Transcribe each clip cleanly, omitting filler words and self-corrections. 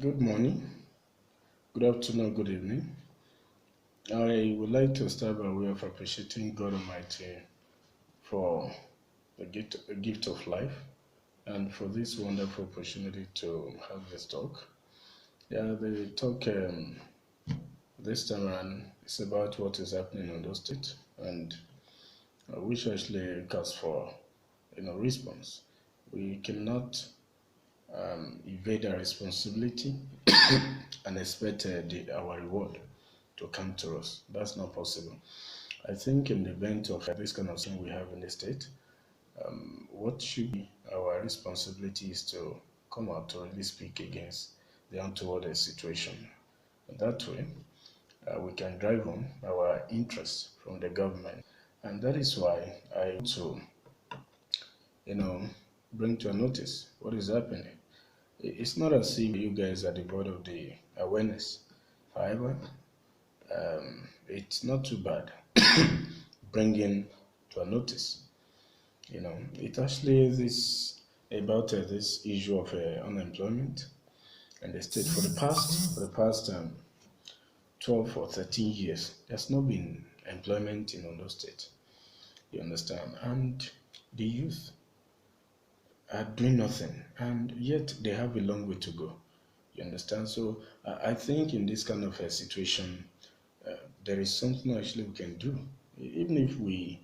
Good morning, good afternoon, good evening. I would like to start by way of appreciating God Almighty for the gift of life and for this wonderful opportunity to have this talk. Yeah, the talk this time around is about what is happening in Ondo State and which actually calls for response. We cannot evade our responsibility and expect our reward to come to us. That's not possible. I think in the event of this kind of thing we have in the state, what should be our responsibility is to come out to really speak against the untoward situation. That way, we can drive home our interests from the government. And that is why I want to, you know, bring to a notice what is happening. It's not as if you guys are devoid of the awareness. However, it's not too bad bringing to a notice. It actually is about this issue of unemployment in the state for the past 12 or 13 years. There's not been employment in Ondo State. You understand? And the youth are doing nothing, and yet they have a long way to go. You understand? So I think in this kind of a situation, there is something actually we can do, even if we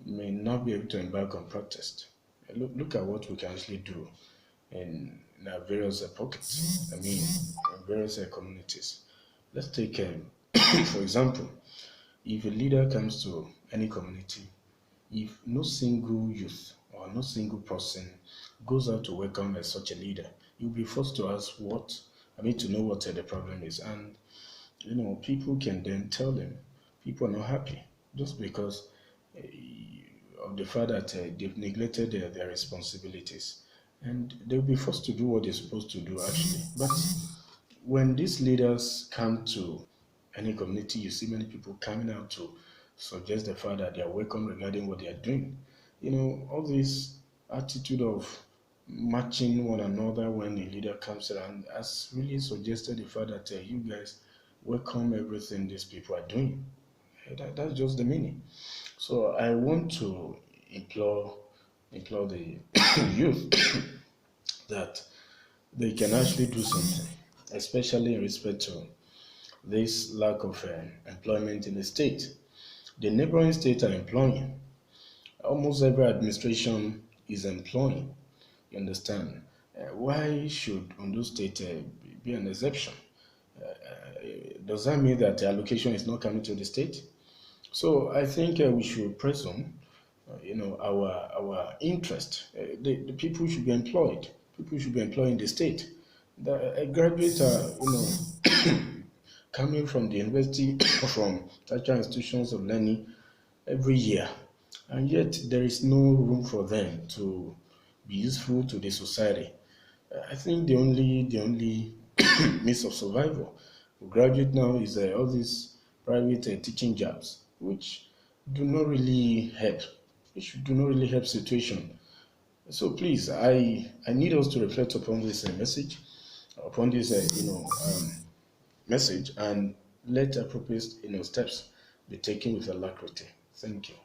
may not be able to embark on protest. Look at what we can actually do in our various pockets. I mean, in various communities. Let's take, for example, if a leader comes to any community, if no single youth or no single person goes out to welcome such a leader, you'll be forced to ask to know what the problem is. And, people can then tell them people are not happy just because of the fact that they've neglected their responsibilities. And they'll be forced to do what they're supposed to do, actually. But when these leaders come to any community, you see many people coming out to suggest the fact that they are welcome regarding what they are doing. All this attitude of matching one another when a leader comes around has really suggested the fact that you guys welcome everything these people are doing. That's just the meaning. So I want to implore the youth that they can actually do something, especially in respect to this lack of employment in the state. The neighboring states are employing. Almost every administration is employing. You understand? Why should Ondo State be an exception? Does that mean that the allocation is not coming to the state? So I think we should presume, our interest. The people should be employed. People should be employed in the state. The graduates are, coming from the university, from tertiary institutions of learning every year, and yet there is no room for them to be useful to the society. I think the only means of survival for graduate now is all these private teaching jobs, which do not really help. Which do not really help situation. So please, I need us to reflect upon this message, and let appropriate steps be taken with alacrity. Thank you.